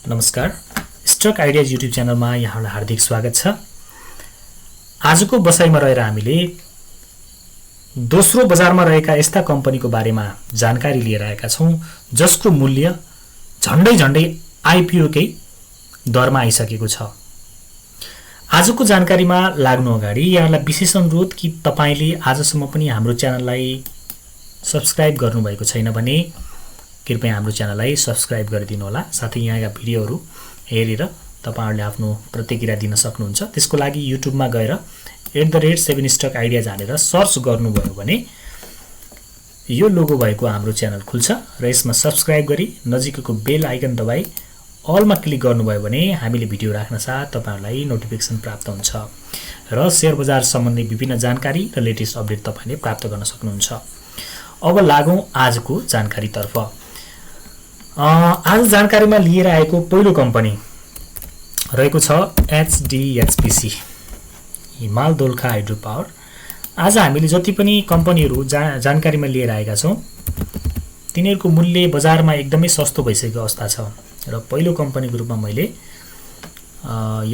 नमस्कार, stock ideas YouTube च्यानलमा यहाँलाई हार्दिक स्वागत छ। आजको बसाइमा रहेर हामीले दोस्रो बजारमा रहेका यस्ता कम्पनीको बारेमा जानकारी लिएर आएका छौं जसको मूल्य झण्डै आइपिओकै दरमा आइसकेको छ। आजको जानकारीमा लाग्नु अगाडि यहाँलाई विशेष अनुरोध कि तपाईले आजसम्म पनि हाम्रो च्यानललाई सब्स्क्राइब गर्नुभएको छैन भने कृपया हाम्रो च्यानललाई सब्स्क्राइब गरिदिनु होला। साथै यहाँका भिडियोहरू हेरेर तपाईहरुले आफ्नो प्रतिक्रिया दिन सक्नुहुन्छ। त्यसको लागि युट्युबमा गएर @7stock आइडियाज हालेर सर्च गर्नुभयो भने यो लोगो भएको हाम्रो च्यानल खुल्छ र यसमा सब्स्क्राइब गरी नजिकैको बेल आइकन दबाई अलमा क्लिक गर्नुभयो भने हामीले भिडियो राख्न साथ तपाईहरुलाई नोटिफिकेसन प्राप्त हुन्छ र शेयर बजार सम्बन्धी विभिन्न जानकारी र लेटेस्ट अपडेट तपाईले प्राप्त गर्न सक्नुहुन्छ। अब लागौं आजको जानकारीतर्फ। आज जानकारीमा लिएर आएको पहिलो कम्पनी रहेको छ एचडीएचपीसी हिमाल दोलखा हाइड्रो पावर। आज हामीले जति पनि कम्पनीहरू जानकारीमा लिएर आएका छौं तिनीहरूको मूल्य बजारमा एकदमै सस्तो भइसकेको अवस्था छ र पहिलो कम्पनीको रूपमा मैले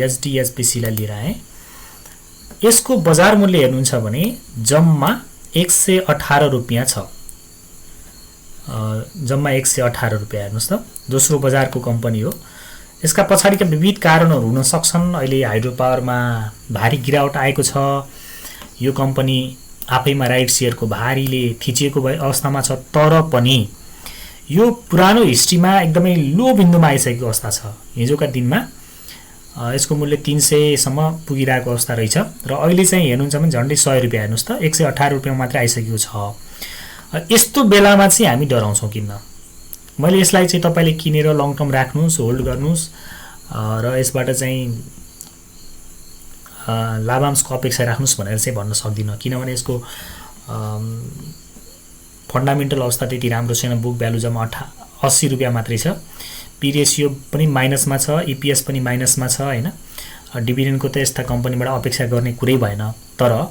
एचडीएचपीसी लाई लिएर आए। यसको बजार मूल्य हेर्नुहुन्छ भने जम्मा 118 रुपैयाँ छ। जम्मा 118 रुपैयाँ हेर्नुस् त। दोस्रो बजारको कम्पनी हो। यसका पछाडीका विविध कारणहरू हुन सक्छन्। अहिले हाइड्रो पावरमा भारी गिरावट आएको छ। यो कम्पनी आफैमा राइट शेयरको भारीले थिचिएको अवस्थामा छ, तर पनि यो पुरानो हिस्ट्रीमा एकदमै लो बिन्दुमा आइसकेको अवस्था छ। हिजोका दिनमा यसको मूल्य 300 सम्म पुगिरहेको अवस्था रहेछ र अहिले चाहिँ हेर्नुहुन्छ भने झन्डै 100 रुपैयाँ हेर्नुस् त 118 रुपैयाँ मात्र आइसकेको छ। यस्तो बेलामा चाहिँ हामी डराउँछौं किन्न। मैले यसलाई चाहिँ तपाईले किनेर लङ टर्म राख्नुस्, होल्ड गर्नुस् र यसबाट चाहिँ लाभांशको अपेक्षा राख्नुस् भनेर चाहिँ भन्न सक्दिन, किनभने यसको फन्डामेन्टल अवस्था त्यति राम्रो छैन। बुक भ्यालु जम्मा 80 रुपैयाँ मात्रै छ। पी रेशियो पनि माइनसमा छ, ईपीएस पनि माइनसमा छ हैन। डिभिडेन्डको त यस्ता कम्पनीबाट अपेक्षा गर्ने कुरै भएन, तर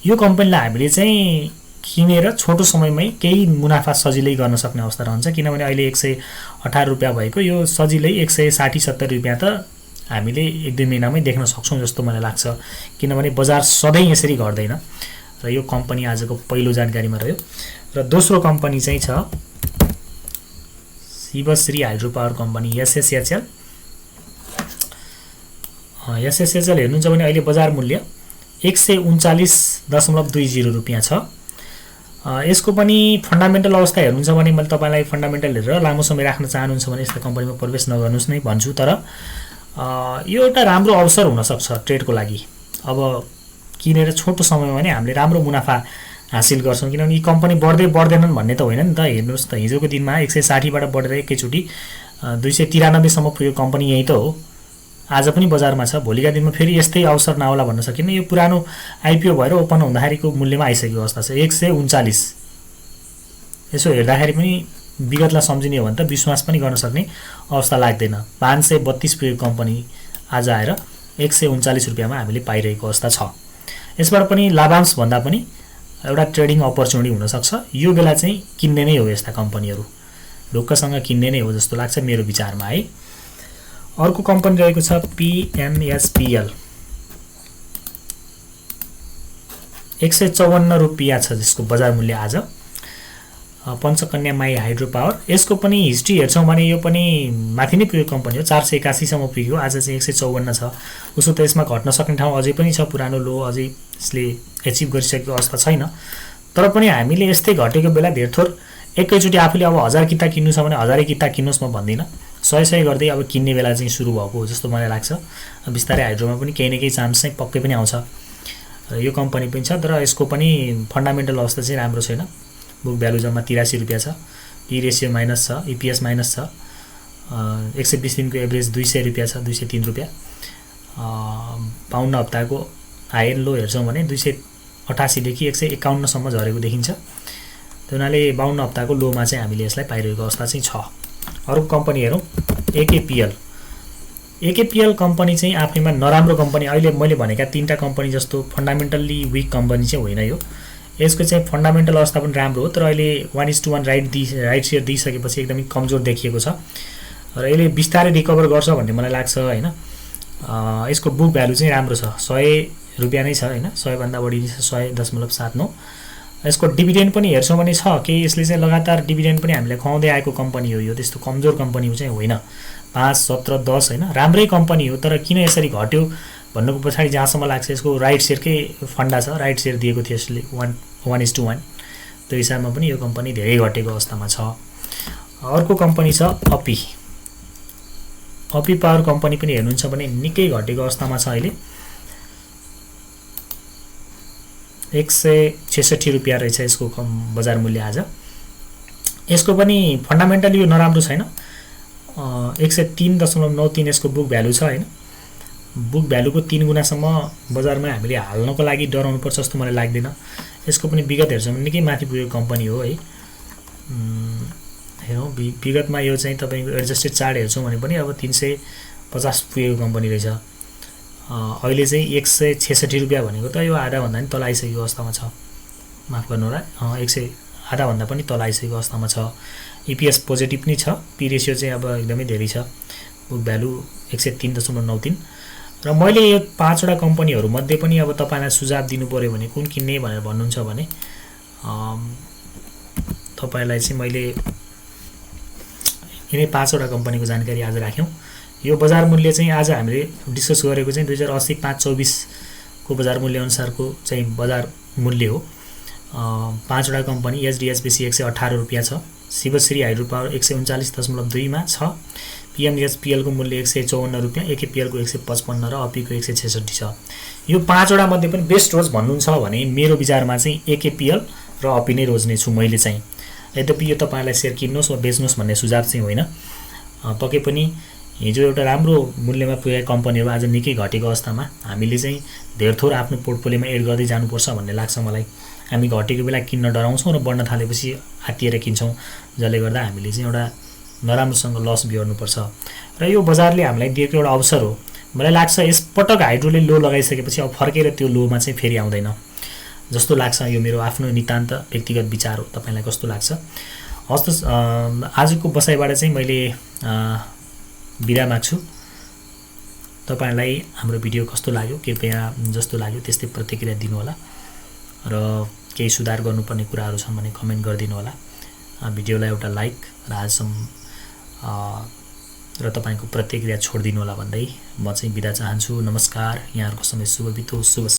यो कम्पनीलाई हामीले चाहिँ किनेर छोटो समयमै केही मुनाफा सजिलै गर्न सक्ने अवस्था रहन्छ, किनभने अहिले 118 रुपैयाँ भएको यो सजिलै 160-70 रुपैयाँ त हामीले 1-2 महिनामै देख्न सक्छौं जस्तो मलाई लाग्छ, किनभने बजार सधैँ यसरी घट्दैन र यो कम्पनी आजको पहिलो जानकारीमा रह्यो। र दोस्रो कम्पनी चाहिँ छ शिवश्री हाइड्रो पावर कम्पनी एसएसएचएल। एसएसएचएल हेर्नुहुन्छ भने अहिले बजार मूल्य 139.20 रुपैयाँ छ। यसको पनि फन्डामेन्टल अवस्था हेर्नुहुन्छ भने मैले तपाईलाई फन्डामेन्टल हेरेर लामो समय राख्न चाहनुहुन्छ भने यस्ता कम्पनीमा प्रवेश नगर्नुस् नै भन्छु, तर यो एउटा राम्रो अवसर हुन सक्छ ट्रेडको लागि। अब किनेर छोटो समयमा नै हामीले राम्रो मुनाफा हासिल गर्छौं, किनभने यी कम्पनी बढ्दैनन् भन्ने त होइन नि त। हेर्नुस् त हिजोको दिनमा 160 बाट बढेर एकैचोटी 293 सम्म पुगेको कम्पनी यही त हो। आज पनि बजारमा छ। भोलिका दिनमा फेरि यस्तै अवसर नआउला भन्न सकिन्न। यो पुरानो आइपीओ भएर ओपन हुँदाखेरिको मूल्यमा आइसकेको अवस्था छ 139। यसो हेर्दाखेरि पनि विगतलाई सम्झिने हो भने त विश्वास पनि गर्न सक्ने अवस्था लाग्दैन। 532 पुगेको कम्पनी आज आएर 139 रुपैयाँमा हामीले पाइरहेको अवस्था छ। यसबाट पनि लाभांश भन्दा पनि एउटा ट्रेडिङ अपर्च्युनिटी हुन सक्छ। यो बेला चाहिँ किन्ने नै हो यस्ता कम्पनीहरू, ढोक्कसँग किन्ने नै हो जस्तो लाग्छ मेरो विचारमा है। अर्को कम्पनी रहेको छ पीएनएसपीएल। 154 रुपैयाँ छ जसको बजार मूल्य आज। पञ्चकन्या माई हाइड्रो पावर, यसको पनि हिस्ट्री हेर्छौं भने यो पनि माथि नै पुगेको कम्पनी हो। 481 सम्म पुग्यो, आज चाहिँ 154 छ। उसो त यसमा घट्न सक्ने ठाउँ अझै पनि छ। पुरानो लो अझै यसले एचिभ गरिसकेको अवस्था छैन, तर पनि हामीले यस्तै घटेको बेला धेरथोर एकैचोटी आफूले अब 1000 किता किन्नु छ भने 1000 किता किन्नुस् म भन्दिन। 100 गर्दै अब किन्ने बेला चाहिँ सुरु भएको हो जस्तो मलाई लाग्छ। बिस्तारै हाइड्रोमा पनि केही न केही चान्स चाहिँ पक्कै पनि आउँछ र यो कम्पनी पनि छ, तर यसको पनि फन्डामेन्टल अवस्था चाहिँ राम्रो छैन। बुक भ्यालु जम्मा 83 रुपैयाँ छ। पी रेशियो माइनस छ, ईपीएस माइनस छ। 120 दिनको एभरेज 200 रुपैयाँ छ, 203 रुपैयाँ। 52 हप्ताको हाई एन्ड लो हेर्छौं भने 288 देखि 151 सम्म झरेको देखिन्छ। त्यो हुनाले 52 हप्ताको लोमा चाहिँ हामीले यसलाई पाइरहेको अवस्था चाहिँ छ। अरु कम्पनी हेरौं एकेपीएल। एकेपीएल कम्पनी चाहिँ आफैमा नराम्रो कम्पनी। अहिले मैले भनेका तीनटा कम्पनी जस्तो फन्डामेन्टल्ली वीक कम्पनी चाहिँ होइन यो। यसको चाहिँ फन्डामेन्टल अवस्था पनि राम्रो हो, तर अहिले 1:1 राइट शेयर दिइसकेपछि एकदमै कमजोर देखिएको छ। र यसले बिस्तारै रिकभर गर्छ भन्ने मलाई लाग्छ हैन। यसको बुक भ्यालु चाहिँ राम्रो छ, 100 रुपैयाँ नै छ हैन, 100 भन्दा बढी छ, 100.79। यसको डिभिडेन्ड पनि हेर्छौँ भने छ कि यसले चाहिँ लगातार डिभिडेन्ड पनि हामीलाई खुवाउँदै आएको कम्पनी हो। यो त्यस्तो कमजोर कम्पनी चाहिँ होइन, 5, 17, 10 हैन, राम्रै कम्पनी हो। तर किन यसरी घट्यो भन्नुको पछाडि जहाँसम्म लाग्छ यसको राइट सेयरकै फन्डा छ, राइट सेयर दिएको थियो यसले 1:1। त्यो हिसाबमा पनि यो कम्पनी धेरै घटेको अवस्थामा छ। अर्को कम्पनी छ अपी पावर कम्पनी पनि हेर्नुहुन्छ भने निकै घटेको अवस्थामा छ। अहिले 166 रुपैयाँ रहेछ यसको बजार मूल्य आज। यसको पनि फन्डामेन्टली यो नराम्रो छैन, 103.93 यसको बुक भ्यालु छ हैन। बुक भ्यालुको 3 गुणासम्म बजारमा हामीले हाल्नको लागि डराउनु पर्छ जस्तो मलाई लाग्दैन। यसको पनि विगत हेर्छौँ भने निकै माथि पुगेको कम्पनी हो है। हेरौँ विगतमा यो चाहिँ तपाईको एडजस्टेड चार्ट हेर्छौँ भने पनि अब 350 पुगेको कम्पनी रहेछ। अहिले चाहिँ 166 रुपैयाँ भनेको त यो आधा भन्दा पनि तल आइसकेको अवस्थामा छ, माफ गर्नु होला, 100 आधा भन्दा पनि तल आइसकेको अवस्थामा छ। इपिएस पोजिटिभ नै छ, पी रेसियो चाहिँ अब एकदमै धेरै छ, बुक भ्यालु 103.93। र मैले यो 5 वटा कम्पनीहरू मध्ये पनि अब तपाईलाई सुझाव दिनु पर्यो भने कुन किन्ने भनेर भन्नुहुन्छ भने तपाईलाई चाहिँ मैले यिनै 5 वटा कम्पनीको जानकारी आज राख्यौँ। यो बजार मूल्य चाहिँ आज हामीले डिस्कस गरेको चाहिँ 2080 5/24 को बजार मूल्य अनुसारको चाहिँ बजार मूल्य हो। 5 वटा कम्पनी एचडिएचपिसी 118 रुपैयाँ छ, शिवश्री हाइड्रो पावर 139.2 मा छ, पिएमएचपिएल को मूल्य 154 रुपैयाँ, एकेपिएल को 155 र अपी को 166 छ। यो 5 वटा मध्ये पनि बेस्ट रोज भन्नुहुन्छ भने मेरो विचारमा चाहिँ एकेपिएल र अपी नै रोज्ने छु मैले चाहिँ। यद्यपि यो तपाईलाई शेयर किन्नुहोस् वा बेच्नुहोस् भन्ने सुझाव चाहिँ होइन। पक्कै पनि हिजो एउटा राम्रो मूल्यमा पुगेको कम्पनीहरू आज निकै घटेको अवस्थामा हामीले चाहिँ धेरथोर आफ्नो पोर्टफोलियोमा एड गर्दै जानुपर्छ भन्ने लाग्छ मलाई। हामी घटेको बेला किन्न डराउँछौँ र बढ्न थालेपछि आत्तिएर किन्छौँ, जसले गर्दा हामीले चाहिँ एउटा नराम्रोसँग लस बिहोर्नुपर्छ। र यो बजारले हामीलाई दिएको एउटा अवसर हो। मलाई लाग्छ यसपटक हाइड्रोले लो लगाइसकेपछि अब फर्केर त्यो लोमा चाहिँ फेरि आउँदैन जस्तो लाग्छ। यो मेरो आफ्नो नितान्त व्यक्तिगत विचार हो, तपाईलाई कस्तो लाग्छ? हस्त आजको बसाइबाट चाहिँ मैले बिदा माग्छु। तपाईलाई हाम्रो भिडियो कस्तो लाग्यो, कृपया जस्तो लाग्यो त्यस्तै प्रतिक्रिया दिनु होला र केही सुधार गर्नुपर्ने कुराहरू छन् भने कमेन्ट गरिदिनु होला। भिडियोलाई एउटा लाइक र आजसम्म र तपाईको प्रतिक्रिया छोडिदिनु होला भन्दै म चाहिँ बिदा चाहन्छु। नमस्कार, यहाँहरुको समय शुभ बितोस्। शुभ